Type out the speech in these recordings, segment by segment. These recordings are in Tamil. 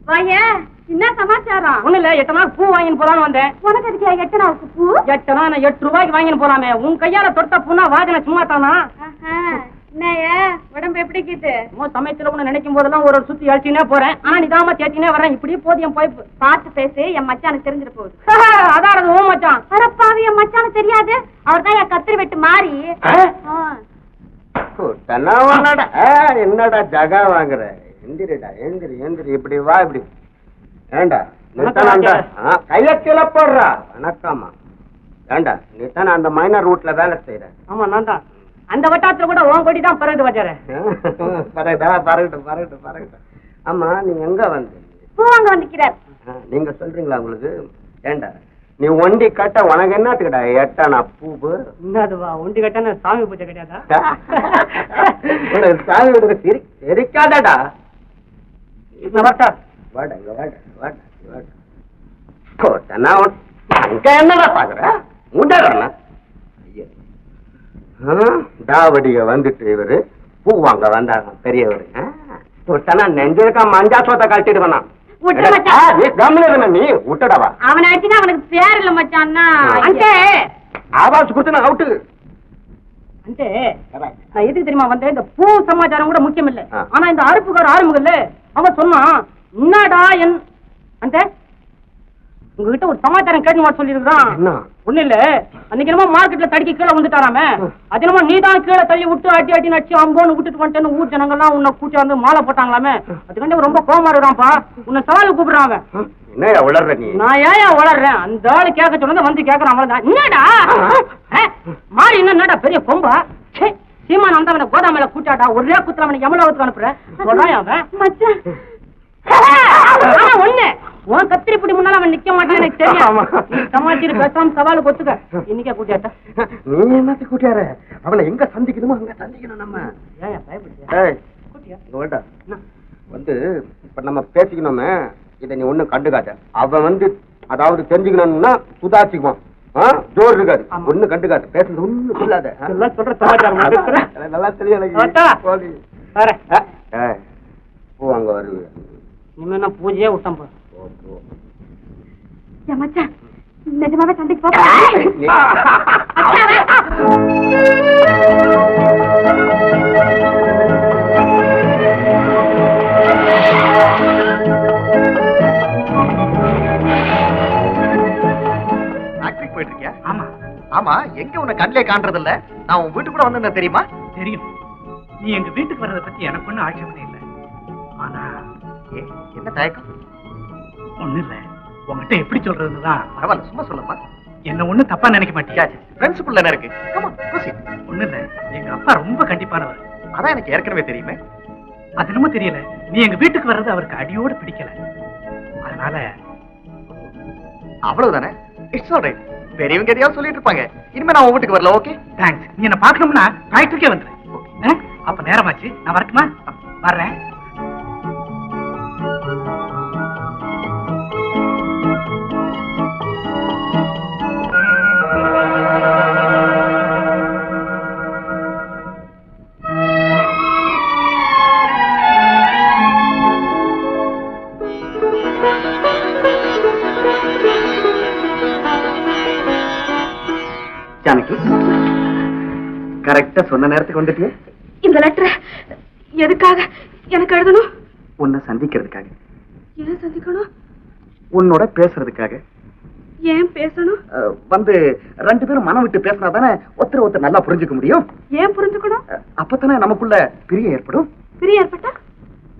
வாயே, என்ன சமாச்சாரம்? ஒண்ணு இல்ல, 8 நாள் பூ வாங்கின்னு போலான்னு வந்தேன். உனக்கு அதுக்கு 8 நாளுக்கு பூ? 8 நாள் 8 ரூபாய்க்கு வாங்கின்னு போலாமே. உன் கையால தொட்ட பூனா வாஜனை சும்மா தானா? என்னையா உடம்பு எப்படி இருக்குது? சமயத்துல ஒண்ணு நினைக்கும் போதெல்லாம் ஒரு சுத்தி அழிச்சுனே போறேன். ஆனா நிதாம தேத்தினே வரேன். இப்படியே போதியம் போய்ப்பு. பார்த்து பேசு, என் மச்சானுக்கு தெரிஞ்சிட போகுது. அதான் ஓ மச்சான். அரப்பாவி, என் மச்சானுக்கு தெரியாது. அவர் தான் என் கத்திரி வெட்டு மாறி. என்னடா ஜகா வாங்குற? எந்திரிடா, எந்திரி எந்திரி. இப்படி வா, இப்படி. ஏண்டா கைய கீழே போடுறா. வணக்கம்மா. ஏண்டா நீ தானே அந்த மைனர் ரூட்ல வேலை செய்யற? ஆமா, நான் தான். அந்த வட்டாரத்துல கூட உன் கொடி தான் பறந்து வச்சாரு. பறக்கட்டும். ஆமா, நீங்க எங்க வந்து? பூ வாங்க வந்துக்கிறார். நீங்க சொல்றீங்களா உங்களுக்கு? ஏண்டா நீ ஒண்டி கட்ட உனக்கு என்னத்துக்கிட்ட 8 அணா பூவு? என்னதுவா ஒண்டி கட்டன்னு சாமி பூஜை கிடையாதா? சாமி விடுங்க, தெரிக்காதடா. என்னடா பாக்குற? முடறா தாவடிக வந்துட்டு இவரு பூ வாங்க வந்தாங்க பெரியவரு. நெஞ்சிருக்கா மஞ்சா சோத்த கழட்டிட்டு வந்தான். நீ விட்டடவா? அவனை ஆச்சுன்னா அவனுக்கு பேர் இல்ல மச்சான். ஆவாஸ் கொடுத்து அவுட்டு. நான் எதுக்கு தெரியுமா வந்தேன்? இந்த பூ சமாச்சாரம் கூட முக்கியம் இல்ல. ஆனா இந்த அறுப்புக்கார ஆரம்பம் இல்ல, அவன் சொன்னான் என்னடா அந்த உங்ககிட்ட ஒரு சமாச்சாரம் கேட்டு சொல்லிருக்கான். ஒண்ணு இல்ல, அன்னைக்கு என்னமோ மார்க்கெட்ல தடிக்க கீழே வந்துட்டாராம. அது என்னமோ நீதான் கீழே தள்ளி விட்டு அடி அடி நடிச்சு அம்போன்னு விட்டுட்டு வந்துட்டேன்னு ஊர் ஜனங்கள்லாம் உன்னை கூட்டி வந்து மாலை போட்டாங்களாமே. அதுக்காண்டி ரொம்ப கோவமா இருக்கான்ப்பா. உன்னை சவாலு கூப்பிடுறான் அவன். என்னையா உளர்ற நீ? நான் ஏன் உளர்றேன்? அந்த ஆளு கேட்க சொன்னதை வந்து கேட்கறான். அவ்வளவுதான். என்னடா மாறி என்னடா பெரிய கொம்பா? சீமான் வந்து அவனை கோதாமையில கூட்டாடா ஒரே குத்துல அவனை எமலாவத்துக்கு அனுப்புறேன் சொல்றான் அவன். ஒண்ணு உன் கத்திரிப்படி முன்னால அவன் நிக்க மாட்டான் எனக்கு தெரியும். சமாச்சாரி பேசாம சவாலு கொத்துக்க. இன்னைக்கே கூட்டியாட்டா? நீ என்னத்தை கூட்டியாரு? அவனை எங்க சந்திக்கணுமோ அங்க சந்திக்கணும் நம்ம. வந்து இப்ப நம்ம பேசிக்கணுமே, இதை நீ ஒண்ணும் கண்டுக்காத. அவன் வந்து அதாவது தெரிஞ்சுக்கணும்னா சுதாச்சிக்குவான். ஜோர் இருக்காது, ஒண்ணு கண்டுக்காது. பேசுறது ஒண்ணு சொல்லாத. நல்லா தெரியும். பூ அங்க வருது. இனிமே பூஜையே விட்டோம். மச்சான் நிஜமாவே சண்டைக்கு போ. போயிட்டு இருக்கியா? ஆமா ஆமா. எங்க உன்னை கண்ணிலே காண்றது இல்ல? நான் உன் வீட்டுக்கு கூட வந்திருந்தேன் தெரியுமா? தெரியும். நீ எங்க வீட்டுக்கு வர்றதை பத்தி எனக்கு ஒன்னும் ஆட்சேபனை இல்லை. ஆனா என்ன தயக்கம்? ஒண்ணு இல்ல, உங்ககிட்ட எப்படி சொல்றதுதான். பரவாயில்ல, சும்மா சொல்லப்பா. என்ன ஒண்ணு தப்பா நினைக்க மாட்டியா? பிரின்சிபல் என்ன இருக்கு? ஒண்ணு இல்ல, எங்க அப்பா ரொம்ப கண்டிப்பானவர். அதான் எனக்கு ஏற்கனவே தெரியுமே. அது என்னமோ தெரியல, நீ எங்க வீட்டுக்கு வர்றது அவருக்கு அடியோட பிடிக்கல. அதனால அவ்வளவுதானே. It's alright. பெரியவங்க எதையாவது சொல்லிட்டு இருப்பாங்க. இனிமே நான் உங்க வீட்டுக்கு வரல. Okay, thanks. நீ என்ன பாக்கணும்னா ஃபேக்டரிக்கே வந்துரு. அப்ப நேரமாச்சு, நான் வரட்டுமா? வர்றேன். ஜானகி, கரெக்டா சொன்ன நேரத்துக்கு வந்துட்டியே. இந்த லெட்டர் எதுக்காக எனக்கு எழுதணும்? உன்னை சந்திக்கிறதுக்காக. ஏன் சந்திக்கணும்? உன்னோட பேசுறதுக்காக. ஏன் பேசணும்? வந்து 2 பேரும் மனம் விட்டு பேசினா தானே ஒருத்தர் நல்லா புரிஞ்சுக்க முடியும். ஏன் புரிஞ்சுக்கணும்? அப்பதானே நமக்குள்ள பிரியம் ஏற்படும். பிரியம் ஏற்பட்டா?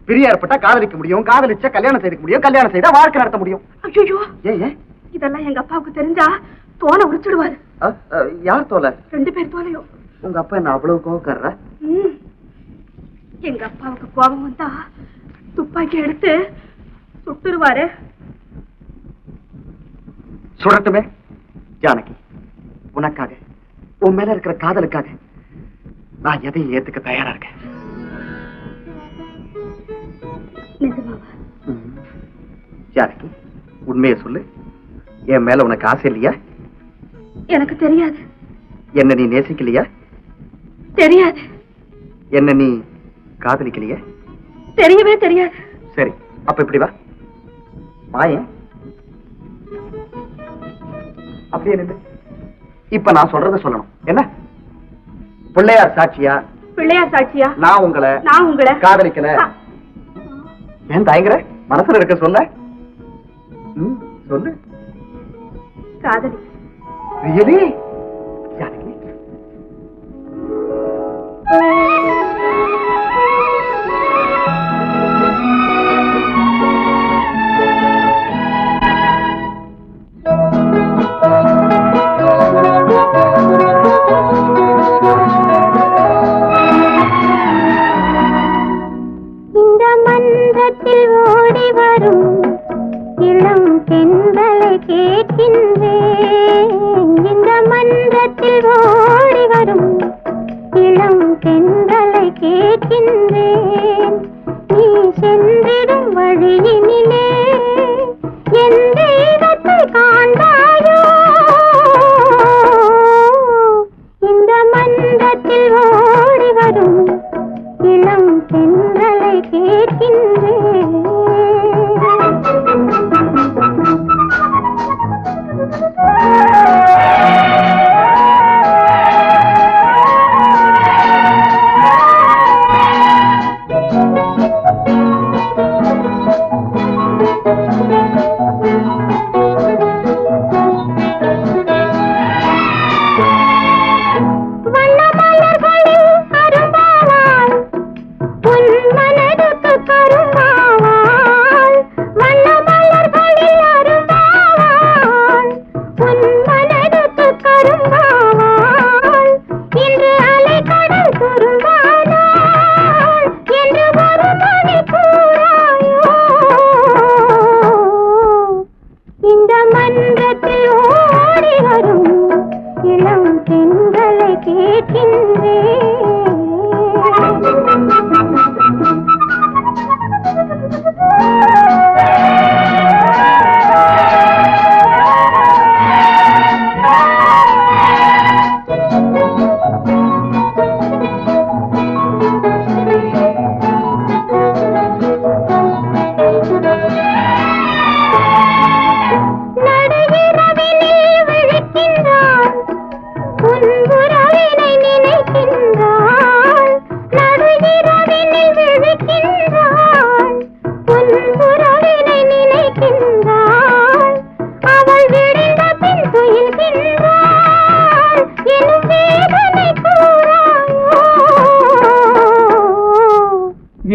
பிரியம் ஏற்பட்டா காதலிக்க முடியும். காதலிச்சா கல்யாணம் செய்ய முடியும். கல்யாணம் செய்தா வாழ்க்கை நடத்த முடியும். ஐயோ, ஏன் இதெல்லாம் எங்க அப்பாவுக்கு தெரிஞ்சா தோலை உரிச்சிடுவாரு. யார் தோலை? 2 பேர் தோலையும். உங்க அப்பா என்ன அவ்வளவு கோவக்காரரா? எங்க அப்பாவுக்கு கோபம் வந்தா துப்பாக்கி எடுத்து சுட்டுருவாரு. சுடட்டுமே. ஜானகி, உனக்காக, உன் மேல இருக்கிற காதலுக்காக நான் எதையும் ஏத்துக்க தயாரா இருக்கேன். ஜானகி, உண்மையை சொல்லு. என் மேல உனக்கு ஆசை இல்லையா? எனக்கு தெரியாது. என்ன நீ நேசிக்கலையா? தெரியாது. என்ன நீ காதலிக்கலையா? தெரியவே தெரியாது. சரி, அப்ப இப்படி வா. வாயேன். அப்படியே நில்லு. இப்ப நான் சொல்றத சொல்லணும். என்ன? பிள்ளையார் சாட்சியா? பிள்ளையார் சாட்சியா? நான் உங்களை காதலிக்கல. ஏன் தயங்குற? மனசுல இருக்க சொல்ல. சொல்லு. காதலி. ரியலி?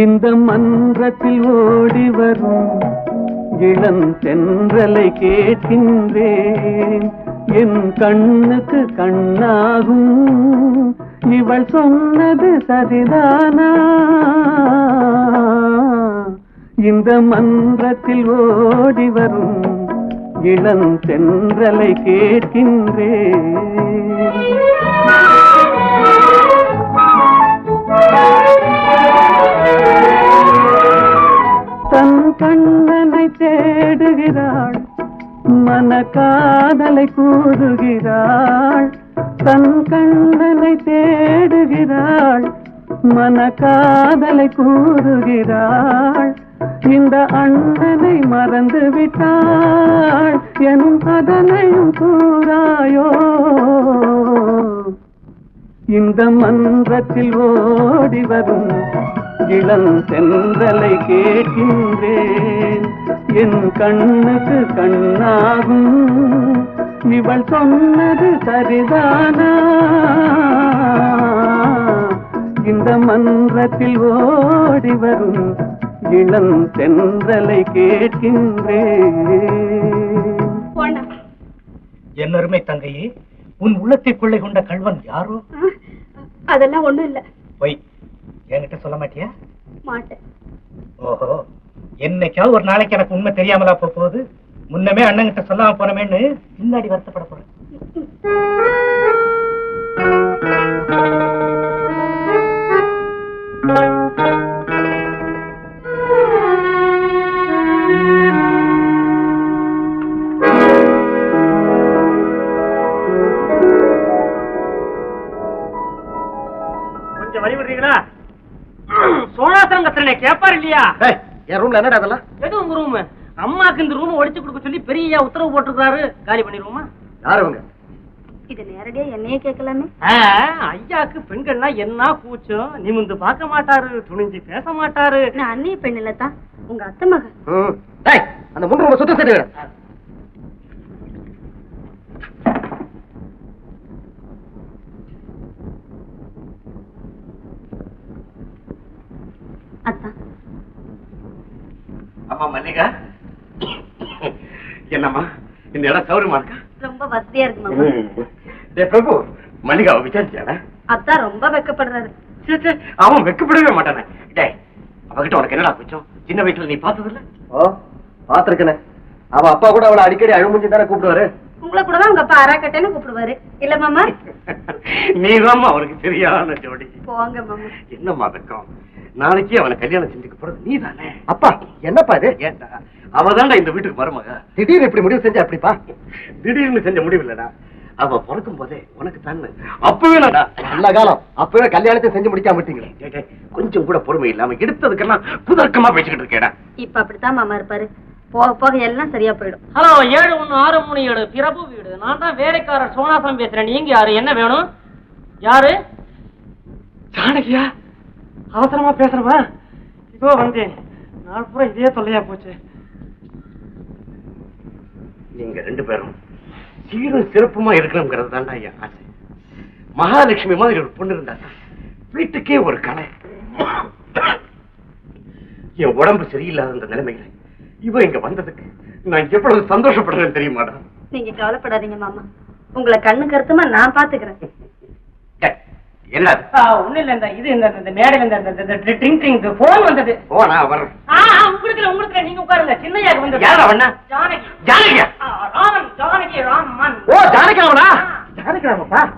இந்த மன்றத்தில் ஓடி வரும் இளம் தென்றலை கேட்கின்றேன். என் கண்ணுக்கு கண்ணாகும் இவள் சொன்னது சரிதானா? இந்த மன்றத்தில் ஓடி வரும் இளம் தென்றலை கேட்கின்றேன். தன் கண்ணனை தேடுகிறாள், மன காதலை கூறுகிறாள். தன் கண்ணனை தேடுகிறாள், மன காதலை கூறுகிறாள். இந்த அண்ணனை மறந்து விட்டாள் எனும் அதனையும் கூறாயோ? இந்த மன்றத்தில் ஓடி வரும் இளம் தென்றலை கேட்கின்றேன். என் கண்ணுக்கு கண்ணாகும் இவள் சொன்னது சரிதானா? இந்த மன்றத்தில் ஓடி வரும் இளம் தென்றலை கேட்கின்றேன். என் அருமை தங்கையே, உன் உள்ளத்தை கொள்ளை கொண்ட கள்வன் யாரோ? அதெல்லாம் ஒண்ணும் இல்ல. போய் என்கிட்ட சொல்ல மாட்டியா? மாட்டேன். ஓஹோ, என்னைக்காவது ஒரு நாளைக்கு எனக்கு உண்மை தெரியாமலா போகுது? முன்னமே அண்ணன்கிட்ட சொல்லாம போனமேன்னு பின்னாடி வருத்தப்பட போறேன். கொஞ்சம் வழி விடுறீங்களா? சோழாசனம் கத்திரனே கேப்பாரு இல்லையா? என் ரூம்ல என்னடா அதெல்லாம்? எது உங்க ரூம்? அம்மா அம்மாக்கு இந்த ரூம் ஒழிச்சு கொடுக்க சொல்லி பெரிய உத்தரவு போட்டிருக்காரு. காலி பண்ணிடுவோமா? யார் அவங்க? இது நேரடியா என்னையே கேட்கலாமே. ஐயாக்கு பெண்கள்னா என்ன கூச்சம், நிமிந்து பார்க்க மாட்டாரு, துணிஞ்சு பேச மாட்டாரு. நான் அண்ணிய பெண் இல்லத்தான், உங்க அத்தை மகன். அந்த முன் ரூம் சுத்தம் செய்து அத்தா. அம்மா மல்லிகா, என்னம்மா இந்த இடம் சௌரியமா இருக்கா? ரொம்ப வசதியா இருக்கு மாமா. பிரபு, மல்லிகாவை விசாரிச்சாடா? அத்தா ரொம்ப வெக்கப்படுறாரு. அவன் வெக்கப்படவே மாட்டானே. டேய், அவகிட்ட உனக்கு என்னடா குச்சம்? சின்ன வயசுல நீ பார்த்ததில்ல? ஓ, பாத்திருக்கேன். அவ அப்பா கூட அவளை அடிக்கடி அழுமுஞ்சி தானே கூப்பிடுவாரு. உங்களை கூட தான் உங்க அப்பா அராக்கட்டேன்னு கூப்பிடுவாரு இல்ல மாமா? நீதாம்மா அவனுக்கு சரியான ஜோடி. போங்க மாமா. என்னம்மா வெக்கம்? நாளைக்கு அவனை கல்யாணம் செஞ்சுக்க போறது நீ தானே? அப்பா என்னப்பா இது? ஏண்டா, அவதான்டா இந்த வீட்டுக்கு மருமக. திடீர்னு இப்படி முடிவு செஞ்சா எப்படிப்பா? திடீர்னு செஞ்ச முடிவு இல்லடா, அவ பிறக்கும் போதே உனக்கு தானே. அப்பவே நல்ல காலம், அப்பவே கல்யாணத்தை செஞ்சு முடிக்காம விட்டீங்களே. கொஞ்சம் கூட பொறுமை இல்லாம எடுத்ததுக்கெல்லாம் குதர்க்கமா பேசிக்கிட்டு இருக்கேடா. இப்ப அப்படித்தான் மாமா இருப்பாரு. போக போக எல்லாம் சரியா போயிடும். ஹலோ, 7163 பிரபு வீடு. நான் தான் வேலைக்காரர் சோனாசம் பேசுறேன். நீங்க யாரு? என்ன வேணும்? யாரு? ஜானகியா? அவசரமா பேசுறவா? இதோ வந்தேன். நாள் பூரா இதே தொல்லையா போச்சு. நீங்க ரெண்டு பேரும் சீரும் சிறப்புமா இருக்கணுங்கிறது தான்டா என் ஆசை. மகாலட்சுமி மாதிரி ஒரு பொண்ணு இருந்தா வீட்டுக்கே ஒரு கலை. என் உடம்பு சரியில்லாத இந்த நிலைமையில இவ இங்க வந்ததுக்கு நான் எவ்வளவு சந்தோஷப்படுறேன்னு தெரியுமாடா? நீங்க கவலைப்படாதீங்க மாமா, உங்களை கண்ணு கருத்துமா நான் பாத்துக்கிறேன். என்ன ஒண்ணு இல்ல, இந்த இது இந்த மேடையில போன் வந்தது. போனா வர்றேன். உங்களுக்கு நீங்க உட்காருங்க. சின்னையா வந்தது. யாரா வண்ணா? ஜானகி. ஜானகியா? ராமன், ஜானகி ராமன். ஓ, ஜானகி ராமனா? ஜானகி ராமப்பா.